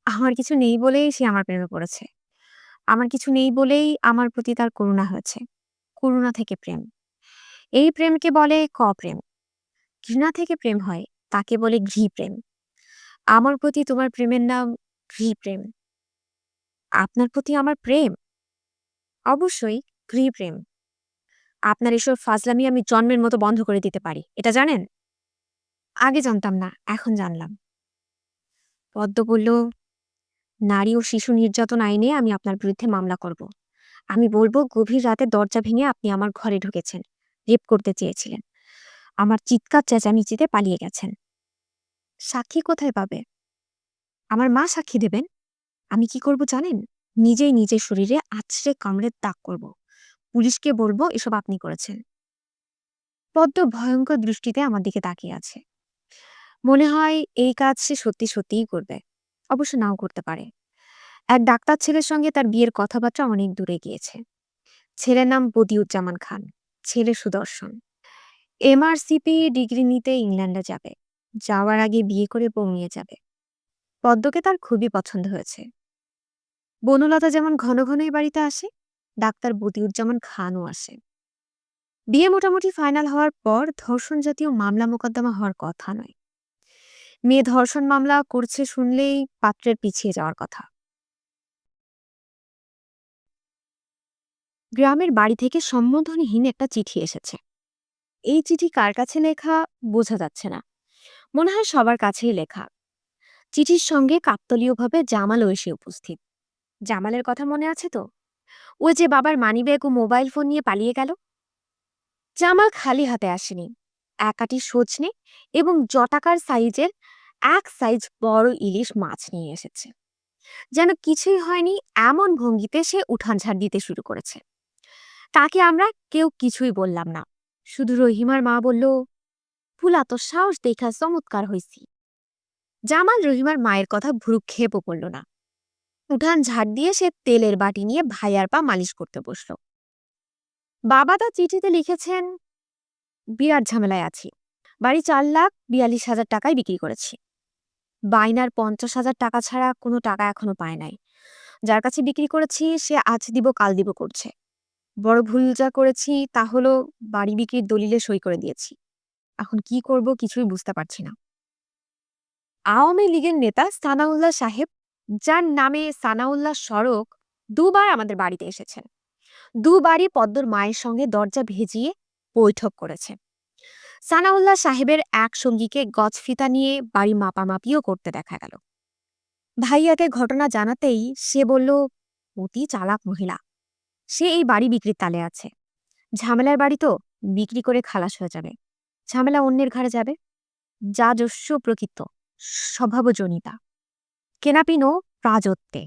আমার কিছু নেই বলেই সে আমার প্রেমে পড়েছে। আমার কিছু নেই বলেই আমার প্রতি তার করুণা হয়েছে। করুণা থেকে প্রেম। এই প্রেমকে বলে কপ্রেম। ঘৃণা থেকে প্রেম হয়, তাকে বলে ঘৃপ্রেম। আমার প্রতি তোমার প্রেমের নাম ঘৃপ্রেম। আপনার প্রতি আমার প্রেম? অবশ্যই ঘৃপ্রেম। আপনার এসব ফাজলামি আমি জন্মের মতো বন্ধ করে দিতে পারি। এটা জানেন? আগে জানতাম না, এখন জানলাম। পদ্ম বলল, নারী ও শিশু নির্যাতন আইনে আমি আপনার বিরুদ্ধে মামলা করব। আমি বলবো গভীর রাতে দরজা ভেঙে আপনি আমার ঘরে ঢুকেছেন, রেপ করতে চেয়েছিলেন, আমার চিৎকার চেঁচামেচিতে পালিয়ে গেছেন। সাক্ষী কোথায় পাবে? আমার মা সাক্ষী দেবেন। আমি কি করব জানেন? নিজেই নিজের শরীরে আছড়ে কামড়ে দাগ করব। পুলিশকে বলবো এসব আপনি করেছেন। পদ্ম ভয়ঙ্কর দৃষ্টিতে আমার দিকে তাকিয়ে আছে। মনে হয় এই কাজ সে সত্যি সত্যিই করবে, অবশ্য নাও করতে পারে। এক ডাক্তার ছেলের সঙ্গে তার বিয়ের কথাবার্তা অনেক দূরে গিয়েছে। ছেলের নাম বদিউজ্জামান খান, ছেলে সুদর্শন। এমআরসিপি ডিগ্রি নিতে ইংল্যান্ডে যাবে। যাওয়ার আগে বিয়ে করে বউ নিয়ে যাবে। পদ্মকে তার খুবই পছন্দ হয়েছে। বনলতা যেমন ঘন ঘনই বাড়িতে আসে, ডাক্তার বদিউজ্জামান খানও আসে। বিয়ে মোটামুটি ফাইনাল হওয়ার পর ধর্ষণ জাতীয় মামলা মোকদ্দমা হওয়ার কথা নয়। মেয়ে ধর্ষণ মামলা করছে শুনলেই পাত্রের পিছিয়ে যাওয়ার কথা। গ্রামের বাড়ি থেকে সম্বোধনহীন একটা চিঠি এসেছে। এই চিঠি কার কাছে লেখা বোঝা যাচ্ছে না, মনে হয় সবার কাছেই লেখা। চিঠির সঙ্গে কাকতালীয়ভাবে জামালও এসে উপস্থিত। জামালের কথা মনে আছে তো? ওই যে বাবার মানিব্যাগ ও মোবাইল ফোন নিয়ে পালিয়ে গেল। জামাল খালি হাতে আসেনি, এক আঁটি সজনে এবং জটাকার সাইজের এক সাইজ বড় ইলিশ মাছ নিয়ে এসেছে। যেন কিছুই হয়নি এমন ভঙ্গিতে সে উঠান ঝাড় দিতে শুরু করেছে। তাকে আমরা কেউ কিছুই বললাম না, শুধু রহিমার মা বলল, ফুলা তো সাহস দেখা চমৎকার হইছি। জামাল রহিমার মায়ের কথা ভ্রুক্ষেপও করল না। উঠান ঝাড় দিয়ে সে তেলের বাটি নিয়ে ভাইয়ার পা মালিশ করতে বসল। বাবা তার চিঠিতে লিখেছেন, বিরাট ঝামেলায় আছি, বাড়ি 4,42,000 টাকায় বিক্রি করেছি। বাইনার 50,000 টাকা ছাড়া কোনো টাকা এখনো পায় নাই। যার কাছে বিক্রি করেছি সে আজ দিব কাল দিব করছে। বড় ভুল যা করেছি তা হলো বাড়ি বিক্রির দলিলে সই করে দিয়েছি। এখন কি করব কিছুই বুঝতে পারছি না। আওয়ামী লীগের নেতা সানাউল্লাহ সাহেব, যার নামে সানাউল্লাহ সড়ক, দুবার আমাদের বাড়িতে এসেছেন। দুবারই পদ্মর মায়ের সঙ্গে দরজা ভেজিয়ে বৈঠক করেছে। সানাউল্লাহ সাহেবের এক সঙ্গীকে গজফিতা নিয়ে বাড়ি মাপামাপিও করতে দেখা গেল। ভাইয়াকে ঘটনা জানাতেই সে বলল, অতি চালাক মহিলা, সে এই বাড়ি বিক্রির তালে আছে। ঝামেলার বাড়ি তো, বিক্রি করে খালাস হয়ে যাবে, ঝামেলা অন্যের ঘাড়ে যাবে। যা যস্য প্রকৃত, স্বভাবজনিতা, কেনাপিনো প্রাজত্বে।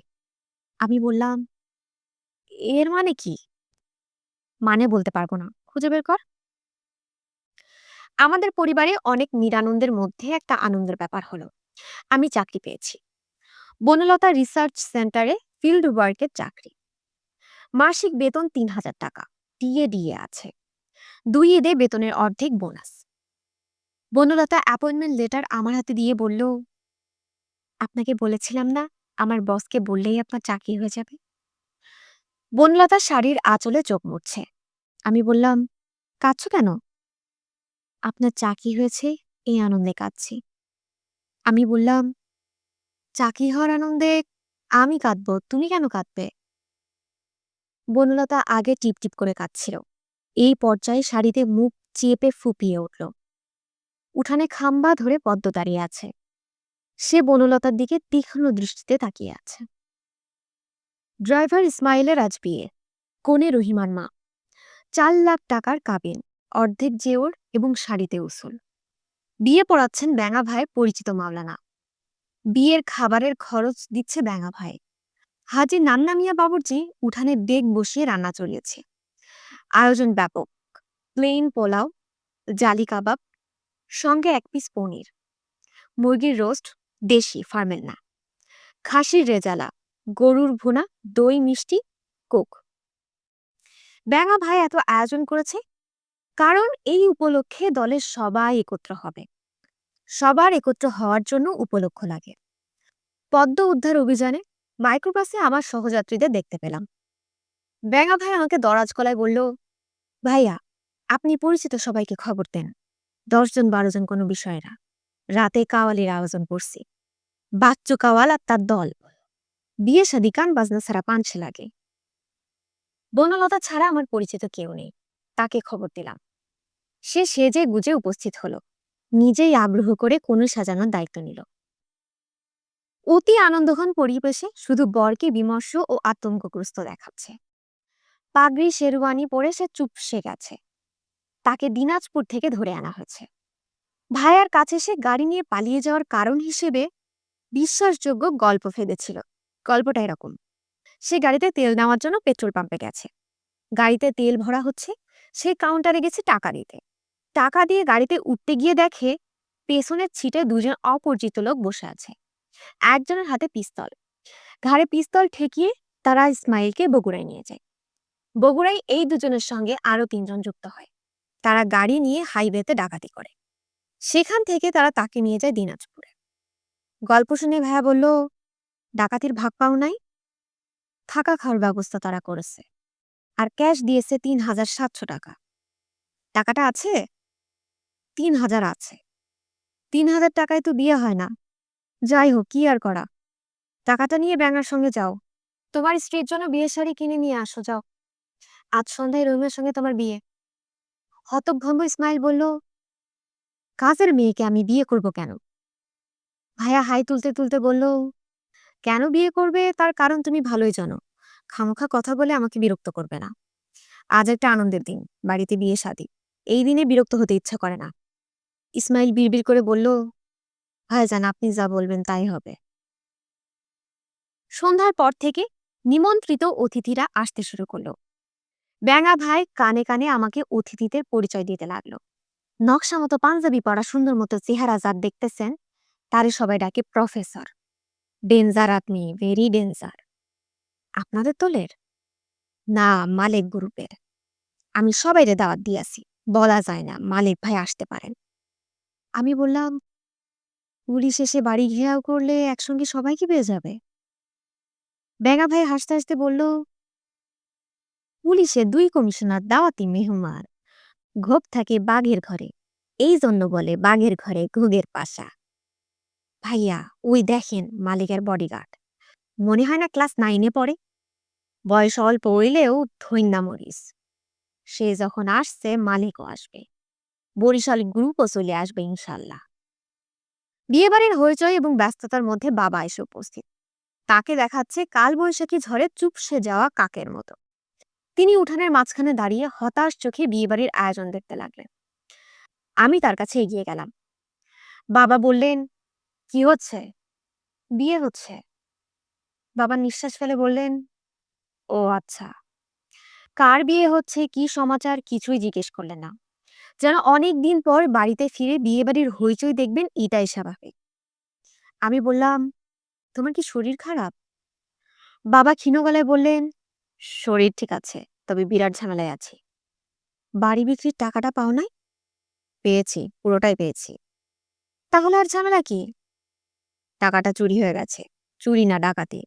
আমি বললাম, এর মানে কি? মানে বলতে পারবো না, খুঁজে বের কর। আমাদের পরিবারে অনেক নিরানন্দের মধ্যে একটা আনন্দের ব্যাপার হলো, আমি চাকরি পেয়েছি। বনলতা রিসার্চ সেন্টারে ফিল্ড ওয়ার্কের চাকরি। মাসিক বেতন 3,000 টাকা, ডিএ ডিএ আছে। 2 ঈদে বেতনের অর্ধেক বোনাস। বনলতা অ্যাপয়েন্টমেন্ট লেটার আমার হাতে দিয়ে বলল, আপনাকে বলেছিলাম না আমার বসকে বললেই আপনার চাকরি হয়ে যাবে। বনলতা শাড়ির আঁচলে চোখ মুছছে। আমি বললাম, কাঁদছো কেন? আপনার চাকরি হয়েছে, এই আনন্দে কাঁদছি। আমি বললাম, চাকরি হওয়ার আনন্দে আমি কাঁদবো, তুমি কেন কাঁদবে? বনলতা আগে টিপ টিপ করে কাঁদছিল, এই পর্যায়ে শাড়িতে মুখ চেপে ফুপিয়ে উঠল। উঠানে খাম্বা ধরে পদ্ম দাঁড়িয়ে আছে, সে বনলতার দিকে তীক্ষ্ণ দৃষ্টিতে তাকিয়ে আছে। ড্রাইভার ইসমাইলের আজ বিয়ে, কনে রহিমার মা। 4 লাখ টাকার কাবিন, অর্ধেক জেওর এবং শাড়িতে উসুল। বিয়ে পড়াচ্ছেন ব্যাঙা ভাইয়ের পরিচিত মাওলানা। বিয়ের খাবারের খরচ দিচ্ছে ব্যাঙা ভাই। হাজি নান্না মিয়া বাবুর্চি উঠানে ডেক বসিয়ে রান্না চড়িয়েছে। আয়োজন ব্যাপক। প্লেন পোলাও, জালি কাবাব, সঙ্গে এক পিস পনির, মুরগির রোস্ট, দেশি ফার্মের না, খাসির রেজালা, গরুর ভুনা, দই মিষ্টি, কোক। ব্যাঙা ভাই এত আয়োজন করেছে কারণ এই উপলক্ষে দলের সবাই একত্র হবে। সবার একত্র হওয়ার জন্য উপলক্ষ লাগে। পদ্ম উদ্ধার অভিযানে মাইক্রোবাসে আমার সহযাত্রীদের দেখতে পেলাম। ব্যাঙা ভাই আমাকে দরাজ গলায় বলল, ভাইয়া, আপনি পরিচিত সবাইকে খবর দেন। 10 জন 12 জন কোনো বিষয় না। রাতে কাওয়ালির আয়োজন করছি। বাচ্চু কাওয়াল আর তার দল। বিয়ে শাদী গান বাজনা ছাড়া পাঞ্ছে লাগে। বনলতা ছাড়া আমার পরিচিত কেউ নেই। তাকে খবর দিলাম। সে সেজে গুজে উপস্থিত হলো। নিজেই আগ্রহ করে কোনো সাজানোর দায়িত্ব নিল। অতি আনন্দঘন পরিবেশে শুধু বরকে বিমর্ষ ও আতঙ্কগ্রস্ত দেখাচ্ছে। পাগড়ি শেরওয়ানি পরে সে চুপসে গেছে। তাকে দিনাজপুর থেকে ধরে আনা হয়েছে। ভাইয়ার কাছে সে গাড়ি নিয়ে পালিয়ে যাওয়ার কারণ হিসেবে বিশ্বাসযোগ্য গল্প ফেলেছিল। গল্পটা এরকম: সে গাড়িতে তেল নেওয়ার জন্য পেট্রোল পাম্পে গেছে। গাড়িতে তেল ভরা হচ্ছে। সে কাউন্টারে গেছে টাকা দিতে। টাকা দিয়ে গাড়িতে উঠতে গিয়ে দেখে পেছনের সিটে 2 জন অপরিচিত লোক বসে আছে। একজনের হাতে পিস্তল। ঘাড়ে পিস্তল ঠেকিয়ে তারা ইসমাইলকে বগুড়ায় নিয়ে যায়। বগুড়ায় এই 2 জনের সঙ্গে আরো 3 জন যুক্ত হয়। তারা গাড়ি নিয়ে হাইওয়েতে ডাকাতি করে। সেখান থেকে তারা তাকে নিয়ে যায় দিনাজপুরে। গল্প শুনে ভাইয়া বলল, ডাকাতির ভাগ পাও নাই? থাকা খাওয়ার ব্যবস্থা তারা করেছে, আর ক্যাশ দিয়েছে 3,700 টাকা। টাকাটা আছে? 3,000 আছে। 3,000 টাকায় তো বিয়ে হয় না। যাই হোক, কি আর করা। টাকাটা নিয়ে ব্যাঙার সঙ্গে যাও। তোমার স্ত্রীর জন্য বিয়ের শাড়ি কিনে নিয়ে আসো, যাও। আজ সন্ধ্যায় রহিমের সঙ্গে তোমার বিয়ে। হতভম্ব ইসমাইল বলল, কাজের মেয়েকে আমি বিয়ে করব কেন? ভাইয়া হাই তুলতে তুলতে বলল, কেন বিয়ে করবে তার কারণ তুমি ভালোই জানো। খামোখা কথা বলে আমাকে বিরক্ত করবে না। আজ একটা আনন্দের দিন, বাড়িতে বিয়ে শাদী। এই দিনে বিরক্ত হতে ইচ্ছা করে না। ইসমাইল বিড়বিড় করে বলল, ভাইজান, আপনি যা বলবেন তাই হবে। সন্ধ্যার পর থেকে নিমন্ত্রিত অতিথিরা আসতে শুরু করলো। ব্যাঙা ভাই কানে কানে আমাকে অতিথিদের পরিচয় দিতে লাগলো। নকশা মতো পাঞ্জাবি পরা সুন্দর মতো চেহারা যার দেখতেছেন, তারে সবাই ডাকে প্রফেসর। ডেঞ্জার আপনি, ভেরি ডেঞ্জার। আপনাদের দলের? না, মালিক গ্রুপের। আমি সবাইরে দাওয়াত দিয়াছি। বলা যায় না, মালিক ভাই আসতে পারেন। আমি বললাম, পুলিশ এসে বাড়ি ঘেরাও করলে একসঙ্গে সবাইকে পেয়ে যাবে। ব্যাঙা ভাই হাসতে হাসতে বলল, পুলিশের 2 কমিশনার দাওয়াতি মেহমান। ঘোপ থাকে বাঘের ঘরে, এই জন্য বলে বাঘের ঘরে ঘুঘের পাশা। ভাইয়া, ওই দেখেন মালিকের বডিগার্ড। মনে হয় না ক্লাস 9-এ পড়ে। বয়স অল্প হইলেও ধৈন্যা মরিস। সে যখন আসছে, মালিকও আসবে। বরিশাল গ্রুপও চলে আসবে ইনশাল্লাহ। বিয়েবাড়ির হইচই এবং ব্যস্ততার মধ্যে বাবা এসে উপস্থিত। তাকে দেখাচ্ছে কালবৈশাখী ঝড়ে চুপসে যাওয়া কাকের মতো। তিনি উঠানের মাঝখানে দাঁড়িয়ে হতাশ চোখে বিয়েবাড়ির আয়োজন দেখতে লাগলেন। আমি তার কাছে এগিয়ে গেলাম। বাবা বললেন, কি হচ্ছে? বিয়ে হচ্ছে। বাবা নিঃশ্বাস ফেলে বললেন, ও আচ্ছা। কার বিয়ে হচ্ছে, কি সমাচার, কিছুই জিজ্ঞেস করলেন না। যেন অনেক দিন পর বাড়িতে ফিরে বিয়েবাড়ির হইচই দেখবেন, এটাই স্বাভাবিক। আমি বললাম, তোমার কি শরীর খারাপ? বাবা ক্ষীণ গলায় বললেন, শরীর ঠিক আছে, তবে বিরাট ঝামেলায় আছি। বাড়ি বিক্রির টাকাটা পাও নাই? পেয়েছি, পুরোটাই পেয়েছি। তাহলে আর ঝামেলা কি? টাকাটা চুরি হয়ে গেছে। চুরি না, ডাকাতি।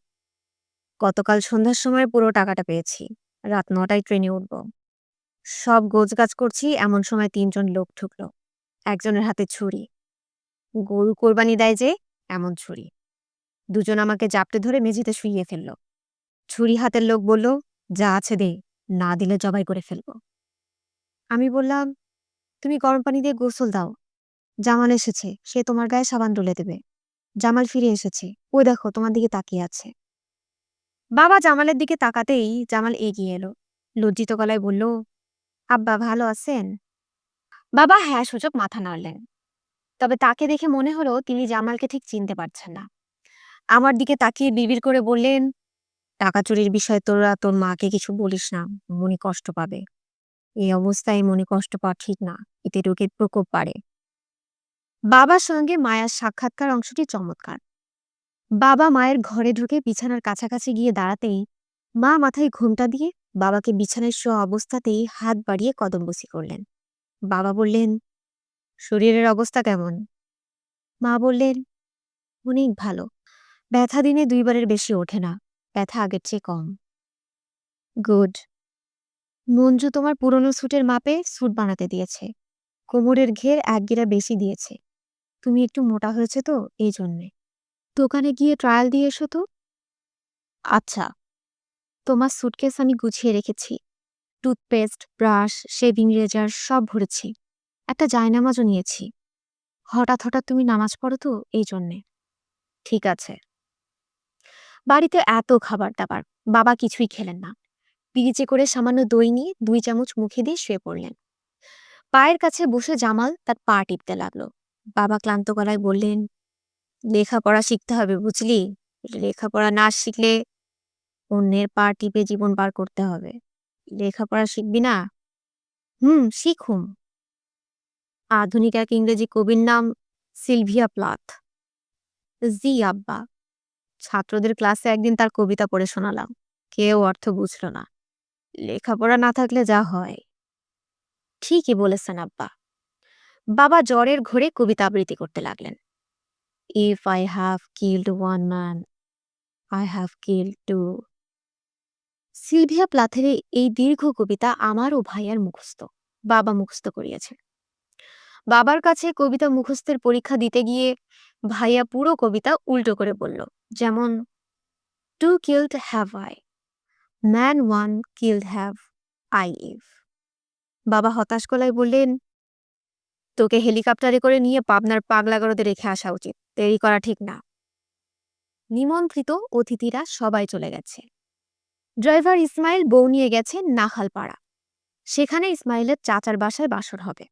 গতকাল সন্ধ্যার সময় পুরো টাকাটা পেয়েছি। রাত 9টায় ট্রেনে উঠব। সব গোছগাছ করছি, এমন সময় 3 জন লোক ঢুকলো। একজনের হাতে ছুরি। গরু কোরবানি দেয় যে, এমন ছুরি। 2 জন আমাকে জাপটে ধরে মেঝেতে শুইয়ে ফেলল। ছুরি হাতের লোক বলল, যা আছে দে, না দিলে জবাই করে ফেলব। আমি বললাম, তুমি গরম পানি দিয়ে গোসল দাও। জামাল এসেছে, সে তোমার গায়ে সাবান ডলে দেবে। জামাল ফিরে এসেছে, ওই দেখো তোমার দিকে তাকিয়ে আছে। বাবা জামালের দিকে তাকাতেই জামাল এগিয়ে এলো। লজ্জিত গলায় বলল, আব্বা ভালো আছেন? বাবা হ্যাঁ সূচক মাথা নাড়লেন। তবে তাকে দেখে মনে হলো তিনি জামালকে ঠিক চিনতে পারছেন না। আমার দিকে তাকিয়ে বিড়বিড় করে বললেন, টাকা চুরির বিষয়ে তোরা তোর মাকে কিছু বলিস না, মনি কষ্ট পাবে। এই অবস্থায় মনি কষ্ট পাওয়া ঠিক না, এতে রোগের প্রকোপ বাড়ে। বাবার সঙ্গে মায়ার সাক্ষাৎকার অংশটি চমৎকার। বাবা মায়ের ঘরে ঢুকে বিছানার কাছাকাছি গিয়ে দাঁড়াতেই মা মাথায় ঘোমটা দিয়ে বাবাকে বিছানায় শোয়া অবস্থাতেই হাত বাড়িয়ে কদমবুসি করলেন। বাবা বললেন, শরীরের অবস্থা কেমন? মা বললেন, অনেক ভালো। ব্যথা দিনে ২ বারের বেশি ওঠে না। ব্যথা আগের চেয়ে কম। গুড। মঞ্জু তোমার পুরনো স্যুটের মাপে স্যুট বানাতে দিয়েছে। কোমরের ঘের ১ গিরা বেশি দিয়েছে। তুমি একটু মোটা হয়েছে তো, এই জন্যে। দোকানে গিয়ে ট্রায়াল দিয়ে এসো তো। আচ্ছা। তোমার স্যুটকেস আমি গুছিয়ে রেখেছি। টুথপেস্ট, ব্রাশ, শেভিং রেজার সব ভরেছি। একটা জায়নামাজও নিয়েছি। হঠাৎ হঠাৎ তুমি নামাজ পড়ো তো, এই জন্যে। ঠিক আছে। বাড়িতে এত খাবার-দাবার, বাবা কিছুই খেলেন না। পিরিচে করে সামান্য দই নিয়ে ২ চামচ মুখে দিয়ে শুয়ে পড়লেন। পায়ের কাছে বসে জামাল তার পা টিপতে লাগলো। বাবা ক্লান্ত গলায় বললেন, লেখাপড়া শিখতে হবে বুঝলি? লেখাপড়া না শিখলে অন্যের পা টিপে জীবন পার করতে হবে। লেখাপড়া শিখবি না? শিখুম। আধুনিক এক ইংরেজি কবির নাম সিলভিয়া প্লাথ। জি আব্বা। ছাত্রদের ক্লাসে একদিন তার কবিতা পড়ে শোনালাম। কেউ অর্থ বুঝল না। লেখাপড়া না থাকলে যা হয়। ঠিকই বলেছেন আব্বা। বাবা জ্বরের ঘোরে কবিতা আবৃত্তি করতে লাগলেন। If I have killed one man, I have killed two. Sylvia প্লাথের এই দীর্ঘ কবিতা আমার ও ভাইয়ার মুখস্থ। বাবা মুখস্থ করিয়েছেন। বাবার কাছে কবিতা মুখস্থের পরীক্ষা দিতে গিয়ে ভাইয়া পুরো কবিতা উল্টো করে বলল। যেমন, to killed have I, man one killed have I Eve. বাবা হতাশ গলায় বললেন, তোকে হেলিকপ্টারে করে নিয়ে পাবনার পাগলাগারদে রেখে আসা উচিত, দেরি করা ঠিক না। নিমন্ত্রিত অতিথিরা সবাই চলে গেছে। ড্রাইভার ইসমাইল বউ নিয়ে গেছে নাখালপাড়া। সেখানে ইসমাইলের চাচার বাসায় বাসর হবে।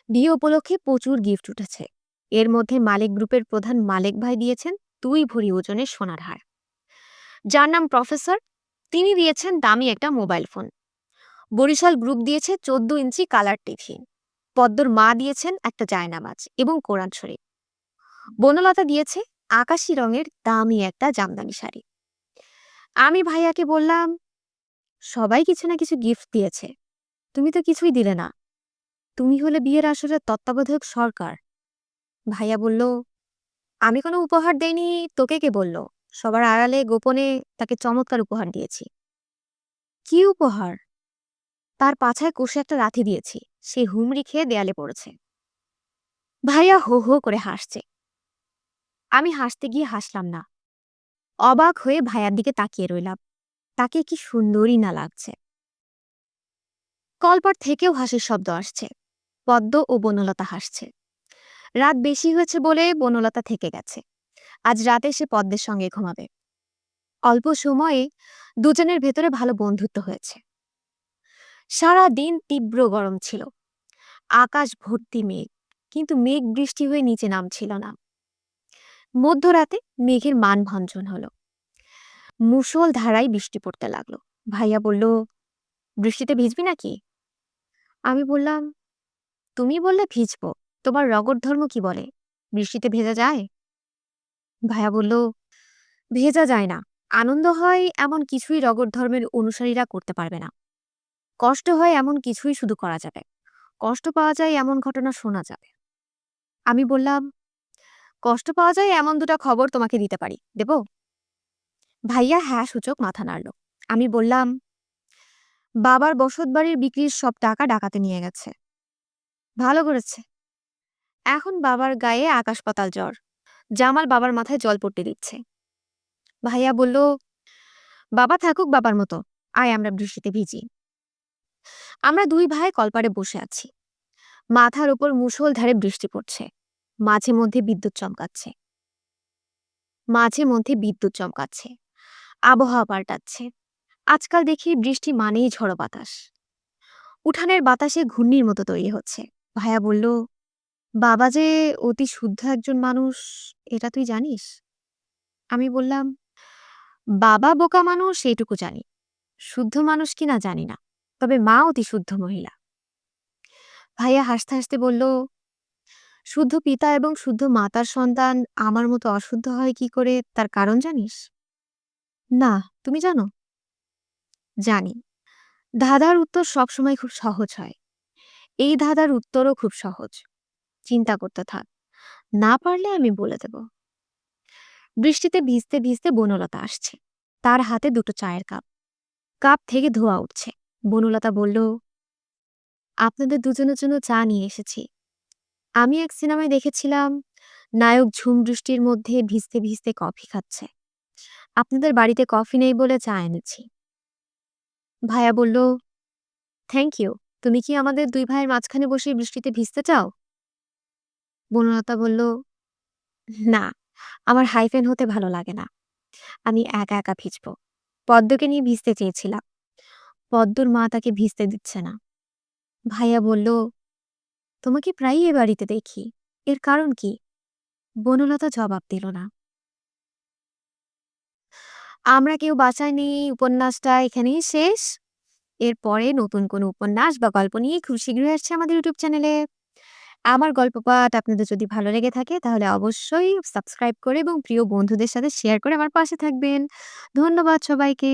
বিয়ে উপলক্ষে প্রচুর গিফট উঠেছে। এর মধ্যে মালিক গ্রুপের প্রধান মালিক ভাই দিয়েছেন ২ ভরি ওজনের সোনার হার। যার নাম প্রফেসর, তিনি দিয়েছেন দামি একটা মোবাইল ফোন। বরিশাল গ্রুপ দিয়েছে ১৪ ইঞ্চি কালার টিভি। পদ্মর মা দিয়েছেন একটা জায়নামাজ এবং কোরআন শরীফ। বনলতা দিয়েছে আকাশি রঙের দামি একটা জামদানি শাড়ি। আমি ভাইয়াকে বললাম, সবাই কিছু না কিছু গিফট দিয়েছে, তুমি তো কিছুই দিলে না। তুমি হলে বিয়ের আসরের তত্ত্বাবধায়ক সরকার। ভাইয়া বলল, আমি কোনো উপহার দেইনি, তোকে কে বলল? সবার আড়ালে গোপনে তাকে চমৎকার উপহার দিয়েছি। কি উপহার? তার পাছায় কষে একটা লাথি দিয়েছি, সে হুমড়ি খেয়ে দেয়ালে পড়েছে। ভাইয়া হো হো করে হাসছে। আমি হাসতে গিয়ে হাসলাম না। অবাক হয়ে ভাইয়ার দিকে তাকিয়ে রইলাম। তাকে কি সুন্দরই না লাগছে। কলপার থেকেও হাসির শব্দ আসছে। পদ্ম ও বনলতা হাসছে। রাত বেশি হয়েছে বলে বনলতা থেকে গেছে। আজ রাতে সে পদ্মের সঙ্গে ঘুমাবে। অল্প সময়ে দুজনের ভেতরে ভালো বন্ধুত্ব হয়েছে। সারা দিন তীব্র গরম ছিল। আকাশ ভর্তি মেঘ, কিন্তু মেঘ বৃষ্টি হয়ে নিচে নামছিল না। মধ্যরাতে মেঘের মানভঞ্জন হলো। মুষল ধারায় বৃষ্টি পড়তে লাগলো। ভাইয়া বলল, বৃষ্টিতে ভিজবি নাকি? আমি বললাম, তুমি বললে ভিজবো, তোমার রগর ধর্ম কি বলে, বৃষ্টিতে ভেজা যায়? ভাইয়া বলল, ভেজা যায় না, আনন্দ হয় এমন কিছুই রগর ধর্মের অনুসারীরা করতে পারবে না। কষ্ট হয় এমন কিছুই শুধু করা যাবে। কষ্ট পাওয়া যায় এমন ঘটনা শোনা যাবে। আমি বললাম, কষ্ট পাওয়া যায় এমন ২টা খবর তোমাকে দিতে পারি, দেব? ভাইয়া হ্যাঁ সূচক মাথা নাড়ল। আমি বললাম, বাবার বসতবাড়ির বিক্রির সব টাকা ডাকাতে নিয়ে গেছে। ভালো করেছে। এখন বাবার গায়ে আকাশ পাতাল জ্বর। জামাল বাবার মাথায় জল পড়তে দিচ্ছে। ভাইয়া বলল, বাবা থাকুক বাবার মতো, আয় আমরা বৃষ্টিতে ভিজি। আমরা ২ ভাই কলপারে বসে আছি। মাথার উপর মুষলধারে বৃষ্টি পড়ছে। মাঝে মধ্যে বিদ্যুৎ চমকাচ্ছে। আবহাওয়া পাল্টাচ্ছে। আজকাল দেখি বৃষ্টি মানেই ঝড়ো বাতাস। উঠানের বাতাসে ঘূর্ণির মতো তৈরি হচ্ছে। ভাইয়া বলল, বাবা যে অতি শুদ্ধ একজন মানুষ, এটা তুই জানিস? আমি বললাম, "বাবা বোকা মানুষ এইটুকু জানি। শুদ্ধ মানুষ কিনা জানি না। তবে মা অতি শুদ্ধ মহিলা।" ভাইয়া হাসতে, হাসতে বলল, "শুদ্ধ পিতা এবং শুদ্ধ মাতার সন্তান আমার মতো অশুদ্ধ হয় কি করে তার কারণ জানিস?" "না, তুমি জানো?" "জানি। ধাঁধার উত্তর সবসময় খুব সহজ হয়। এই ধাঁধার উত্তরও খুব সহজ। চিন্তা করতে থাক। না পারলে আমি বলে দেব।" বৃষ্টিতে ভিজতে, ভিজতে বনলতা আসছে। তার হাতে দুটো চায়ের কাপ। কাপ থেকে ধোঁয়া উঠছে। বনলতা বলল, "আপনাদের দুজনের জন্য চা নিয়ে এসেছি। আমি এক সিনেমায় দেখেছিলাম নায়ক ঝুম বৃষ্টির মধ্যে ভিজতে, ভিজতে কফি খাচ্ছে। আপনাদের বাড়িতে কফি নেই বলে চা এনেছি।" ভাইয়া বলল, "থ্যাংক ইউ। তুমি কি আমাদের ২ ভাইয়ের মাঝখানে বসে বৃষ্টিতে ভিজতে চাও?" বনলতা বলল, "না, আমার হাইফেন হতে ভালো লাগে না। আমি একা, একা ভিজব। পদ্মকে নিয়ে ভিজতে চেয়েছিলাম। পদ্মর মা তাকে ভিজতে দিচ্ছে না।" ভাইয়া বলল, "তোমাকে প্রায়ই এ বাড়িতে দেখি। এর কারণ কি?" বনলতা জবাব দিল না। আমরা কেউ বাসায় নেই উপন্যাসটা এখানেই শেষ। এরপরে নতুন কোনো উপন্যাস বা গল্প নিয়ে খুব শীঘ্রই আসছে আমাদের ইউটিউব চ্যানেলে। আমার গল্প পাঠ আপনাদের যদি ভালো লেগে থাকে তাহলে অবশ্যই সাবস্ক্রাইব করে এবং প্রিয় বন্ধুদের সাথে শেয়ার করে আমার পাশে থাকবেন। ধন্যবাদ সবাইকে।